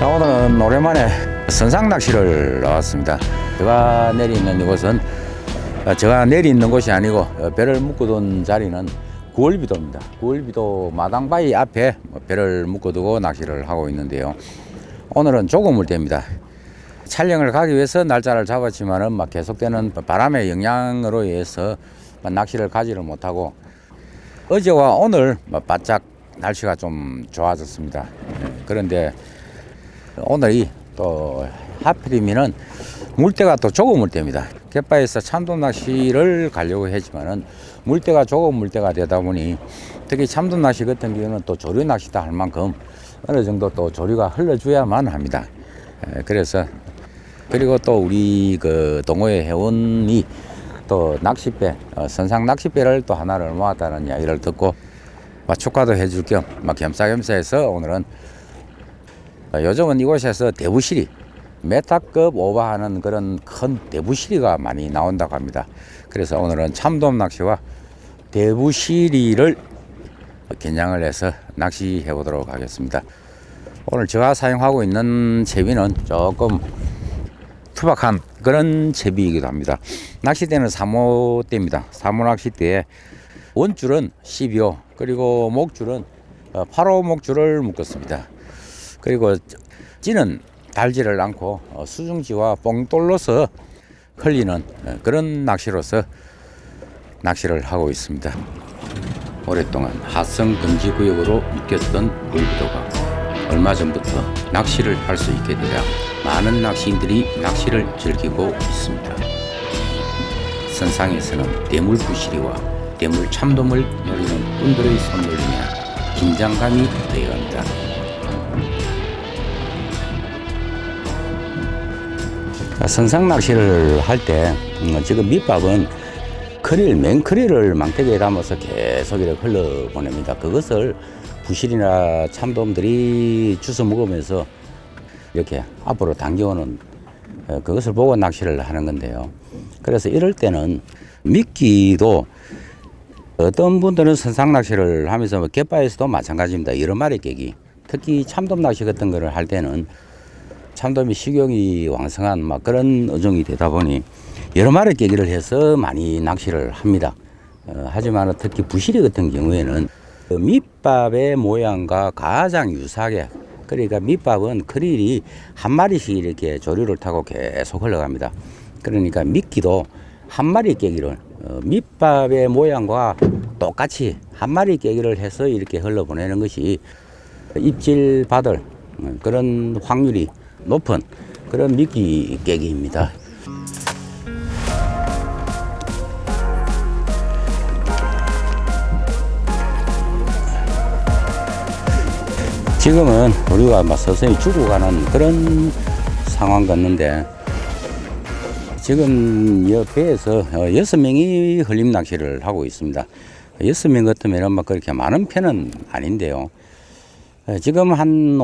자, 오늘은 오랜만에 선상 낚시를 나왔습니다. 제가 내리 있는 이곳은 제가 내리 있는 곳이 아니고 배를 묶어둔 자리는 구월비도입니다. 구월비도 마당바위 앞에 배를 묶어두고 낚시를 하고 있는데요. 오늘은 조거물때입니다. 촬영을 가기 위해서 날짜를 잡았지만은 계속되는 바람의 영향으로 인해서 낚시를 가지를 못하고 어제와 오늘 바짝 날씨가 좀 좋아졌습니다. 그런데 오늘이 또 하필이면은 물때가 또 조거 물때입니다. 갯바에서 참돔 낚시를 가려고 했지만은 물때가 조거 물때가 되다 보니 특히 참돔 낚시 같은 경우는 또 조류 낚시다 할 만큼 어느 정도 또 조류가 흘러줘야만 합니다. 그래서 그리고 또 우리 그 동호회 회원이 또 낚싯배 선상 낚싯배를 또 하나를 모았다는 이야기를 듣고 축하도 해줄 겸 겸사겸사 해서 오늘은 요즘은 이곳에서 대부시리 메타급 오버하는 그런 큰 대부시리가 많이 나온다고 합니다. 그래서 오늘은 참돔 낚시와 대부시리를 겨냥을 해서 낚시해 보도록 하겠습니다. 오늘 제가 사용하고 있는 채비는 조금 투박한 그런 채비이기도 합니다. 낚싯대는 3호대입니다. 3호 낚싯대에 원줄은 12호 그리고 목줄은 8호 목줄을 묶었습니다. 그리고 찌는 달지를 않고 수중지와 뽕돌로서 흘리는 그런 낚시로서 낚시를 하고 있습니다. 오랫동안 하성 금지 구역으로 묶였던 구월비도가 얼마 전부터 낚시를 할 수 있게 되자 많은 낚시인들이 낚시를 즐기고 있습니다. 선상에서는 대물 부시리와 대물 참돔을 노리는 분들의 손놀림에 긴장감이 되어갑니다. 선상 낚시를 할 때 지금 밑밥은 맹크릴을 망태기에 담아서 계속 이렇게 흘러보냅니다. 그것을 부실이나 참돔들이 주워 먹으면서 이렇게 앞으로 당겨오는 그것을 보고 낚시를 하는 건데요. 그래서 이럴 때는 미끼도 어떤 분들은 선상 낚시를 하면서 갯바에서도 마찬가지입니다. 여러 마리 깨기, 특히 참돔 낚시 같은 거를 할 때는 참돔이 식욕이 왕성한 그런 어종이 되다 보니 여러 마리 깨기를 해서 많이 낚시를 합니다. 하지만 특히 부시리 같은 경우에는 밑밥의 모양과 가장 유사하게, 그러니까 밑밥은 크릴이 한 마리씩 이렇게 조류를 타고 계속 흘러갑니다. 그러니까 미끼도 한 마리 깨기를 밑밥의 모양과 똑같이 한 마리 깨기를 해서 이렇게 흘러보내는 것이 입질 받을 그런 확률이 높은 그런 미끼 깨기입니다. 지금은 우리가 서서히 죽어가는 그런 상황 같는데 지금 이 배에서 6명이 흘림 낚시를 하고 있습니다. 6명 같으면 그렇게 많은 편은 아닌데요. 지금 한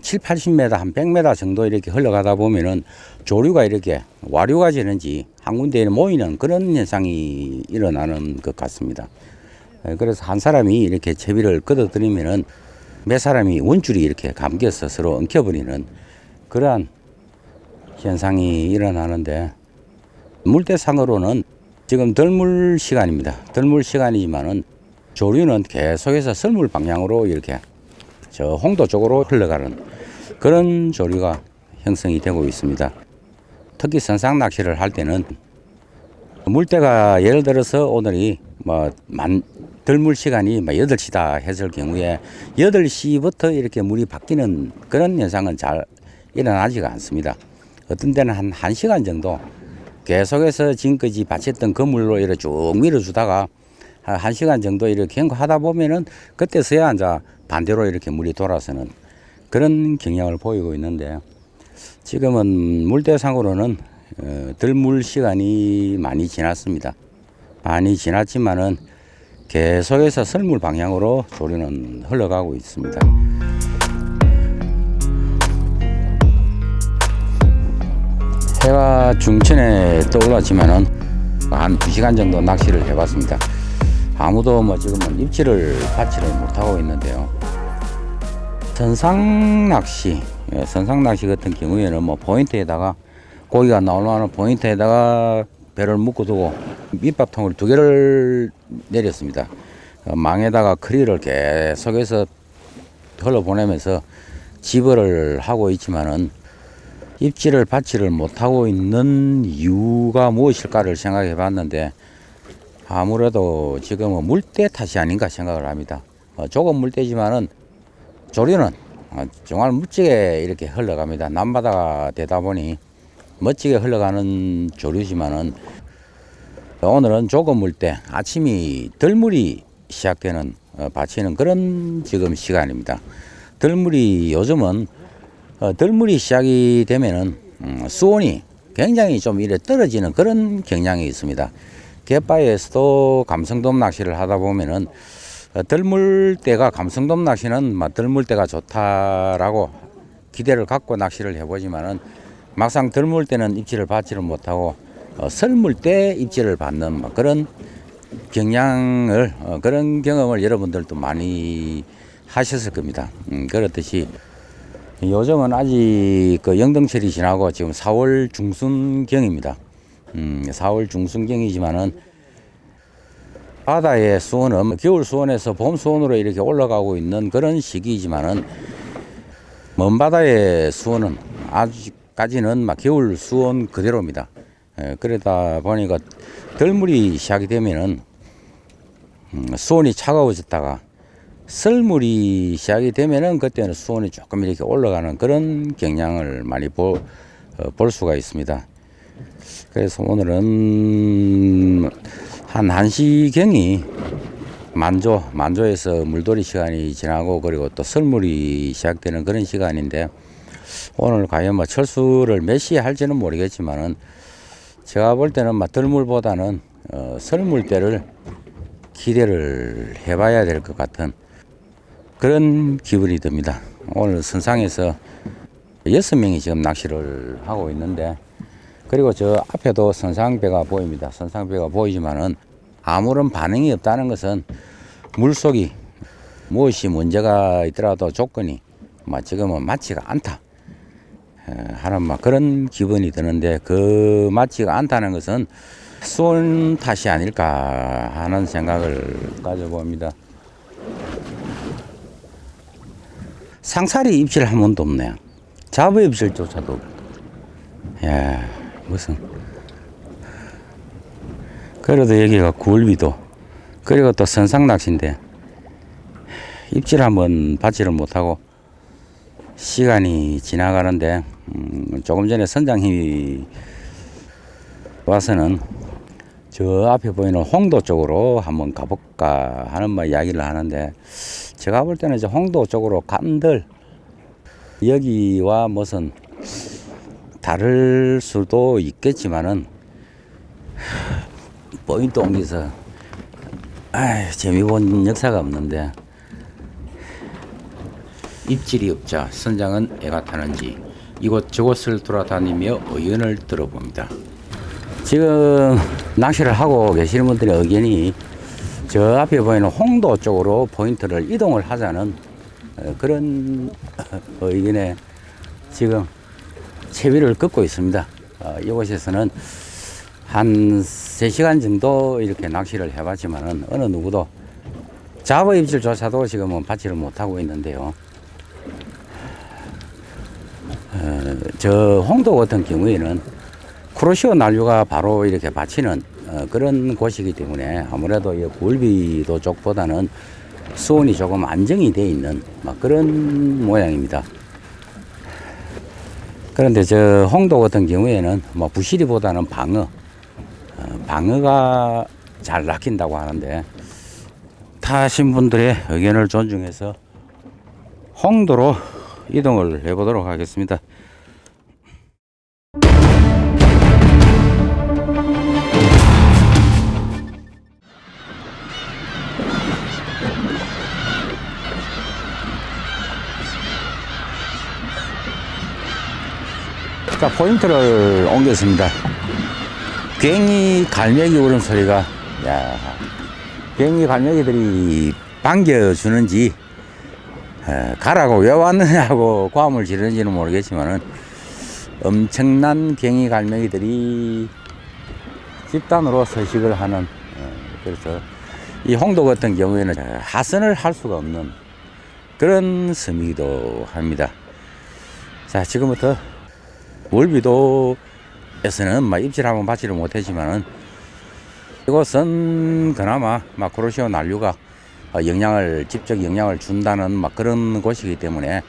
7, 80m, 한 100m 정도 이렇게 흘러가다 보면은 조류가 이렇게 와류가 지는지 한 군데에 모이는 그런 현상이 일어나는 것 같습니다. 그래서 한 사람이 이렇게 채비를 걷어들이면은 몇 사람이 원줄이 이렇게 감겨서 서로 엉켜버리는 그러한 현상이 일어나는데 물대상으로는 지금 덜물 시간입니다. 덜물 시간이지만은 조류는 계속해서 설물 방향으로 이렇게 저 홍도 쪽으로 흘러가는 그런 조류가 형성이 되고 있습니다. 특히 선상 낚시를 할 때는 물때가 예를 들어서 오늘이 덜물 시간이 8시다 했을 경우에 8시부터 이렇게 물이 바뀌는 그런 현상은 잘 일어나지가 않습니다. 어떤 때는 한 1시간 정도 계속해서 지금까지 받쳤던 그물로 이렇게 쭉 밀어주다가 한 1시간 정도 이렇게 하다 보면은 그때서야 이제 반대로 이렇게 물이 돌아서는 그런 경향을 보이고 있는데 지금은 물대상으로는 덜물 시간이 많이 지났습니다. 많이 지났지만은 계속해서 설물 방향으로 조류는 흘러가고 있습니다. 해가 중천에 떠올랐지만은 한 2시간 정도 낚시를 해봤습니다. 아무도 지금은 입질을 받지를 못하고 있는데요. 선상낚시, 선상낚시 같은 경우에는 뭐 포인트에다가 고기가 나오는 포인트에다가 배를 묶어두고 밑밥통을 2개를 내렸습니다. 망에다가 크릴을 계속해서 흘러보내면서 집어를 하고 있지만은 입질을 받지를 못하고 있는 이유가 무엇일까를 생각해 봤는데 아무래도 지금은 물때 탓이 아닌가 생각을 합니다. 조금 물때지만은 조류는 정말 멋지게 이렇게 흘러갑니다. 남바다가 되다 보니 멋지게 흘러가는 조류지만은 오늘은 조금 물때 아침이 덜물이 시작되는 받치는 그런 지금 시간입니다. 덜물이 요즘은 덜물이 시작이 되면은 수온이 굉장히 좀 이래 떨어지는 그런 경향이 있습니다. 갯바위에서도 감성돔 낚시를 하다 보면은 덜물 때가 감성돔 낚시는 덜물 때가 좋다라고 기대를 갖고 낚시를 해보지만은 막상 덜물 때는 입질을 받지를 못하고 설물 때 입질을 받는 그런 그런 경험을 여러분들도 많이 하셨을 겁니다. 그렇듯이 요즘은 아직 그 영등철이 지나고 지금 4월 중순경입니다. 4월 중순경이지만은 바다의 수온은 겨울 수온에서 봄 수온으로 이렇게 올라가고 있는 그런 시기이지만은 먼 바다의 수온은 아직까지는 겨울 수온 그대로입니다. 그러다 보니까 덜물이 시작이 되면은 수온이 차가워졌다가 설물이 시작이 되면은 그때는 수온이 조금 이렇게 올라가는 그런 경향을 많이 볼 수가 있습니다. 그래서 오늘은 한 1시경이 만조에서 물돌이 시간이 지나고 그리고 또 설물이 시작되는 그런 시간인데 오늘 과연 철수를 몇 시에 할지는 모르겠지만은 제가 볼 때는 덜물보다는 설물 때를 기대를 해봐야 될 것 같은 그런 기분이 듭니다. 오늘 선상에서 6명이 지금 낚시를 하고 있는데 그리고 저 앞에도 선상배가 보입니다. 선상배가 보이지만은 아무런 반응이 없다는 것은 물속이 무엇이 문제가 있더라도 조건이 지금은 맞지가 않다 하는 그런 기분이 드는데 그 맞지가 않다는 것은 수온 탓이 아닐까 하는 생각을 가져봅니다. 상사리 입질 한 번도 없네요. 잡어 입질조차도 야 무슨 그래도 여기가 굴비도 그리고 또 선상낚시인데 입질 한번 받지를 못하고 시간이 지나가는데 조금 전에 선장님이 와서는 저 앞에 보이는 홍도 쪽으로 한번 가볼까 하는 이야기를 하는데 제가 볼 때는 이제 홍도 쪽으로 간들 여기와 무슨 다를 수도 있겠지만은 포인트 옮겨서 재미 본 역사가 없는데 입질이 없자 선장은 애가 타는지 이곳저곳을 돌아다니며 의견을 들어봅니다. 지금 낚시를 하고 계시는 분들의 의견이 저 앞에 보이는 홍도 쪽으로 포인트를 이동을 하자는 그런 의견에 지금 채비를 긋고 있습니다. 이곳에서는 한 3시간 정도 이렇게 낚시를 해봤지만은 어느 누구도 잡어 입질조차도 지금은 받지를 못하고 있는데요. 저 홍도 같은 경우에는 쿠로시오 난류가 바로 이렇게 받치는 그런 곳이기 때문에 아무래도 이 굴비도 쪽보다는 수온이 조금 안정이 되어 있는 그런 모양입니다. 그런데 저 홍도 같은 경우에는 부시리보다는 방어가 잘 낚인다고 하는데 타신 분들의 의견을 존중해서 홍도로 이동을 해보도록 하겠습니다. 자, 포인트를 옮겼습니다. 괜히 갈매기 울음소리가, 괜히 갈매기들이 반겨주는지, 가라고 왜 왔느냐고 고함을 지르는지는 모르겠지만은 엄청난 갱이 갈매기들이 집단으로 서식을 하는, 그래서 이 홍도 같은 경우에는 하선을 할 수가 없는 그런 섬이기도 합니다. 자, 지금부터 월비도에서는 입질 한번 받지를 못했지만은 이곳은 그나마 크로시오 난류가 직접 영향을 준다는 그런 곳이기 때문에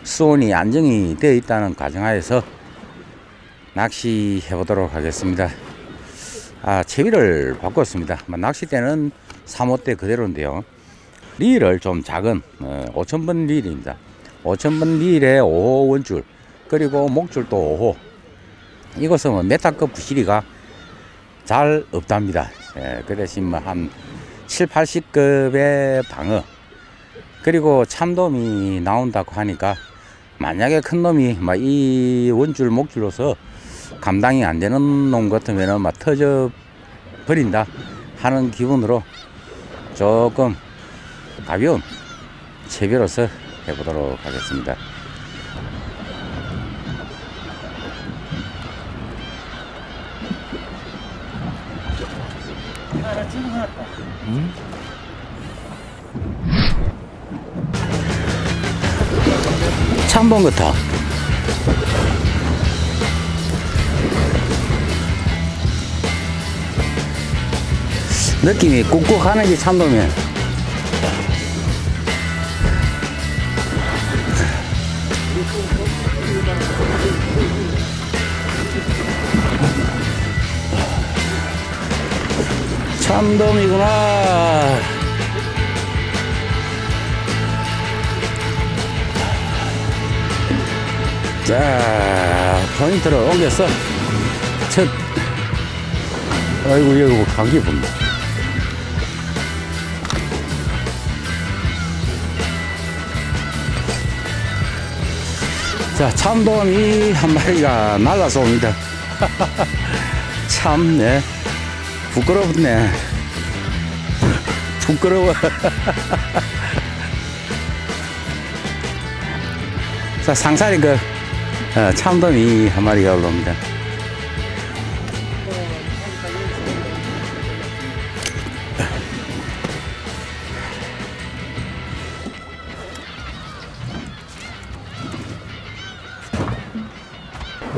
수온이 안정이 되어 있다는 가정하에서 낚시해 보도록 하겠습니다. 채비를 바꿨습니다. 낚싯대는 3호대 그대로인데요. 릴을 좀 작은 5000번 릴입니다. 5000번 릴에 5호 원줄, 그리고 목줄도 5호. 이것은 메타급 부시리가 잘 없답니다. 그 대신 한 7, 80급의 방어, 그리고 참돔이 나온다고 하니까 만약에 큰 놈이 이 원줄 목줄로서 감당이 안 되는 놈 같으면은 터져 버린다 하는 기분으로 조금 가벼운 채비로서 해보도록 하겠습니다. 참돔 같아. 느낌이 꾹꾹 하는지 참돔이야. 참돔이구나. 자, 포인트를 옮겼어. 아이고, 여기 감기 분다. 자, 참돔이 한 마리가 날라서 옵니다. 참네. 부끄럽네. 부끄러워. 자, 상사리 참돔이 한 마리가 올라옵니다.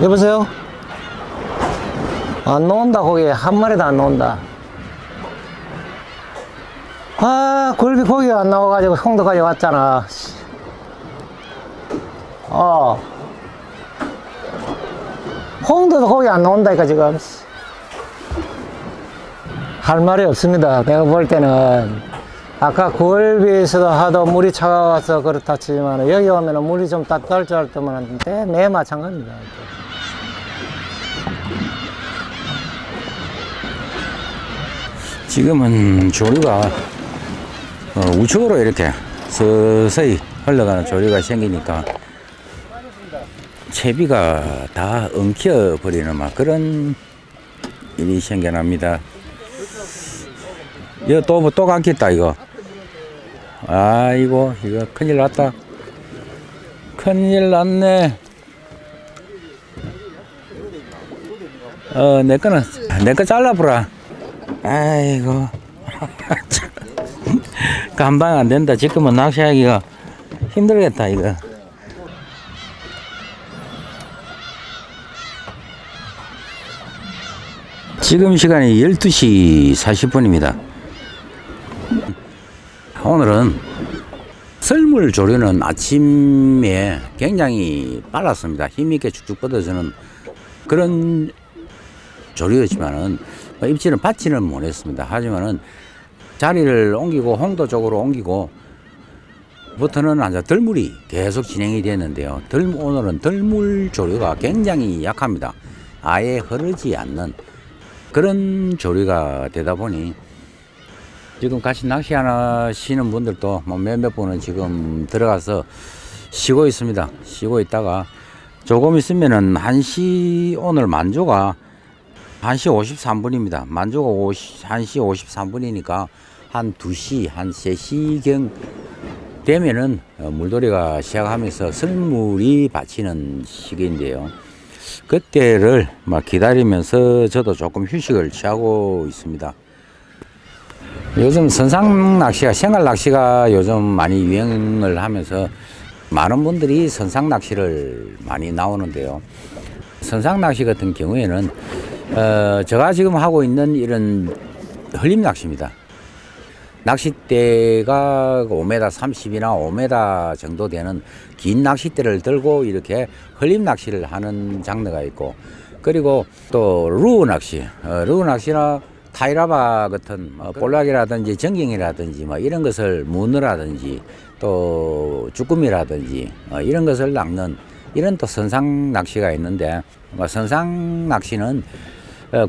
여보세요? 안 나온다. 고기 한 마리도 안 나온다. 굴비 고기가 안 나와가지고 홍도까지 왔잖아. 홍도도 고기 안 나온다니까 지금. 할 말이 없습니다. 내가 볼 때는 아까 굴비에서도 하도 물이 차가워서 그렇다 치지만 여기 오면 물이 좀 따뜻할 줄 알았더만 매 마찬가지입니다. 지금은 조류가 우측으로 이렇게 서서히 흘러가는 조류가 생기니까 채비가 다 엉켜 버리는 그런 일이 생겨납니다. 이거 또 감겠다 이거. 아이고, 이거 큰일 났다. 큰일 났네. 내 거 잘라보라. 아이고. 감당 안 된다. 지금은 낚시하기가 힘들겠다 이거. 지금 시간이 12시 40분입니다. 오늘은 썰물 조류는 아침에 굉장히 빨랐습니다. 힘있게 축축 뻗어지는 그런 조류였지만은 입질은 받지는 못했습니다. 하지만은 자리를 옮기고 홍도 쪽으로 옮기고 부터는 덜물이 계속 진행이 됐는데요. 오늘은 덜물 조류가 굉장히 약합니다. 아예 흐르지 않는 그런 조류가 되다 보니 지금 같이 낚시하시는 분들도 몇몇 분은 지금 들어가서 쉬고 있습니다. 쉬고 있다가 조금 있으면은 1시, 오늘 만조가 1시 53분입니다. 만조가 1시 53분이니까 한 2시, 한 3시경 되면은 물놀이가 시작하면서 썰물이 받치는 시기인데요. 그때를 막 기다리면서 저도 조금 휴식을 취하고 있습니다. 요즘 선상 낚시가, 생활 낚시가 요즘 많이 유행을 하면서 많은 분들이 선상 낚시를 많이 나오는데요. 선상 낚시 같은 경우에는 제가 지금 하고 있는 이런 흘림 낚시입니다. 낚싯대가 5m 30이나 5m 정도 되는 긴 낚싯대를 들고 이렇게 흘림 낚시를 하는 장르가 있고, 그리고 또 루어 낚시, 루어 낚시나 타이라바 같은 볼락이라든지 전갱이라든지 뭐 이런 것을 무느라든지 또 쭈꾸미라든지 이런 것을 낚는 이런 또 선상 낚시가 있는데, 선상 낚시는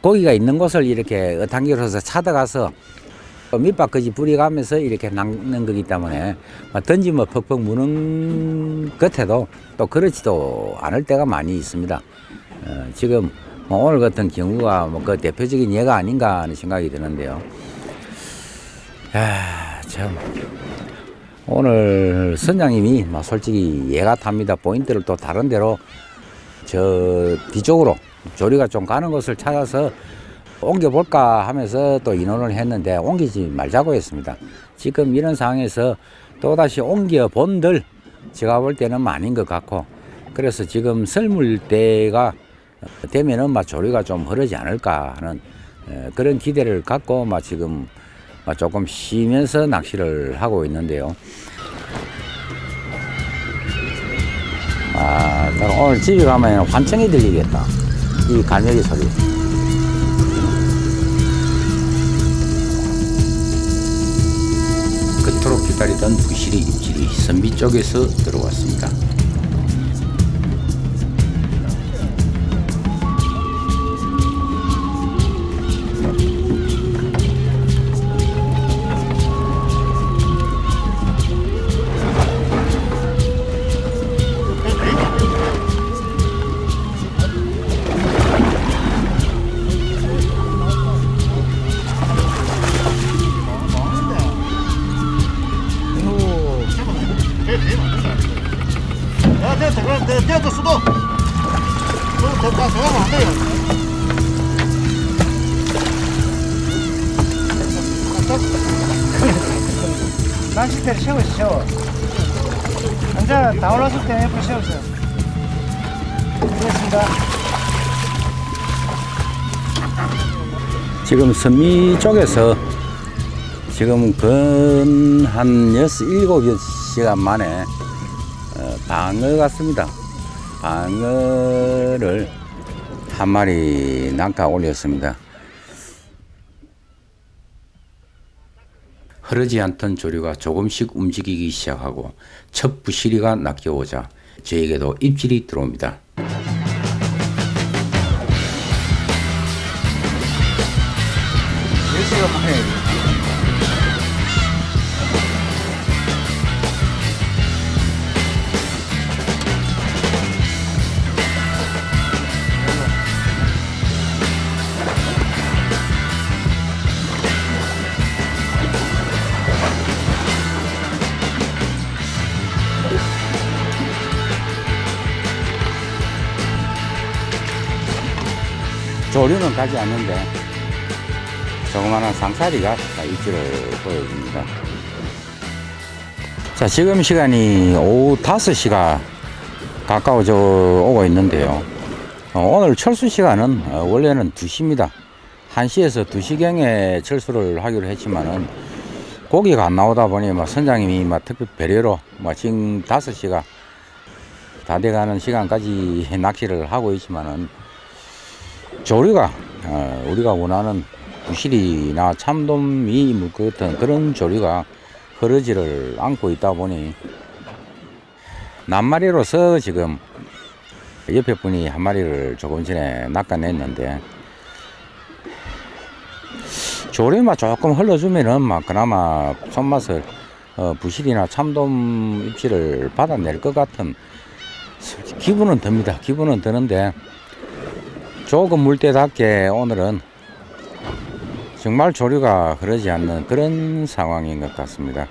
고기가 있는 곳을 이렇게 어탕기로서 찾아가서 밑바까지 뿌리가면서 이렇게 낚는 거기 때문에 던지면 퍽퍽 무는 끝에도 또 그렇지도 않을 때가 많이 있습니다. 지금 오늘 같은 경우가 그 대표적인 예가 아닌가 하는 생각이 드는데요. 참 오늘 선장님이 솔직히 예 같답니다. 포인트를 또 다른 데로 저 뒤쪽으로 조리가 좀 가는 곳을 찾아서 옮겨볼까 하면서 또 인원을 했는데 옮기지 말자고 했습니다. 지금 이런 상황에서 또다시 옮겨본들 제가 볼 때는 아닌 것 같고, 그래서 지금 썰물 때가 되면은 조리가 좀 흐르지 않을까 하는 그런 기대를 갖고 지금 조금 쉬면서 낚시를 하고 있는데요. 오늘 집에 가면 환청이 들리겠다. 이 갈매기 소리. 그토록 기다리던 부실이 입질이 선비 쪽에서 들어왔습니다. 떼도 수도 더 가면 안 돼요. 낚싯대를 세우세요. 앉아 다 올랐을 때 옆으로 세우세요. 됐습니다. 지금 선미 쪽에서 지금 한 7시간 만에 방어 같습니다. 방어를 한 마리 낚아 올렸습니다. 흐르지 않던 조류가 조금씩 움직이기 시작하고 첫 부시리가 낚여오자 저에게도 입질이 들어옵니다. 조류는 가지 않는데 조그마한 상사리가 입질을 보여줍니다. 자, 지금 시간이 오후 5시가 가까워져 오고 있는데요. 오늘 철수 시간은 원래는 2시입니다. 1시에서 2시경에 철수를 하기로 했지만은 고기가 안 나오다 보니 선장님이 특별 배려로 지금 5시가 다 돼가는 시간까지 낚시를 하고 있지만은 조류가 우리가 원하는 부실이나 참돔이 물 같은 그런 조류가 흐르지를 않고 있다 보니 낱마리로서 지금 옆에 분이 한 마리를 조금 전에 낚아냈는데, 조류만 조금 흘러주면은 그나마 손맛을 부실이나 참돔 입질을 받아낼 것 같은 기분은 듭니다. 기분은 드는데 조금 물때답게 오늘은 정말 조류가 흐르지 않는 그런 상황인 것 같습니다.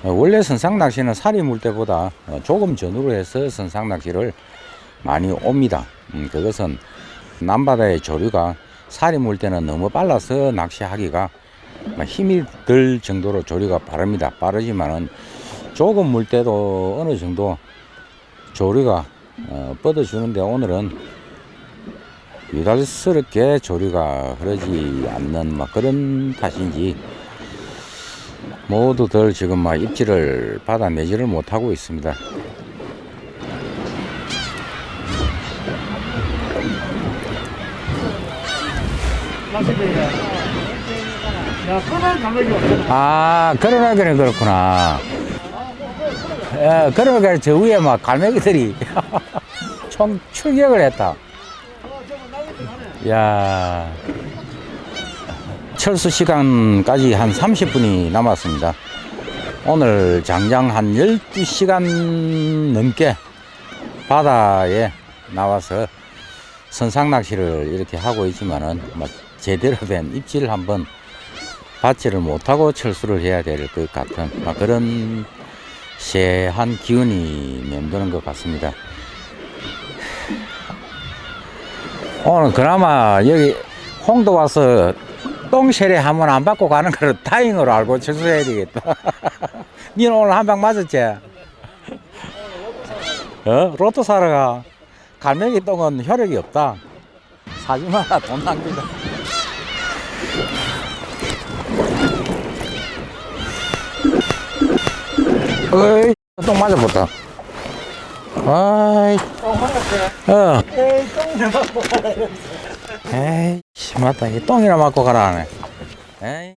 원래 선상낚시는 살이 물 때보다 조금 전후로 해서 선상낚시를 많이 옵니다. 그것은 남바다의 조류가 살이 물 때는 너무 빨라서 낚시하기가 힘이 들 정도로 조류가 빠릅니다. 빠르지만은 조금 물 때도 어느 정도 조류가 뻗어주는데 오늘은 유달스럽게 조류가 흐르지 않는 그런 탓인지 모두들 지금 입질을 받아내지를 못하고 있습니다. 낚싯대가. 야, 끄는 감각이 없잖아. 아, 그러나기는 그렇구나. 그러니까 저 위에 갈매기들이 총 출격을 했다. 야, 철수 시간까지 한 30분이 남았습니다. 오늘 장장 한 12시간 넘게 바다에 나와서 선상 낚시를 이렇게 하고 있지만은 제대로 된 입질 한번 받지를 못하고 철수를 해야 될 것 같은 그런 쎄한 기운이 맴도는 것 같습니다. 오늘 그나마 여기 홍도 와서 똥세례 한번 안 받고 가는 거를 다행으로 알고 철수해야 되겠다. 니는 오늘 한 방 맞았지? 로또 사러 가. 갈매기 똥은 혈액이 없다. 사지 마라, 돈 낭비다. 어이, 똥 맞아봤다. 아이, 똥 맞았어요? 에이, 똥이나 맞고 가라. 에이, 맞다. 이 똥이나 맞고 가라 하네. 에이.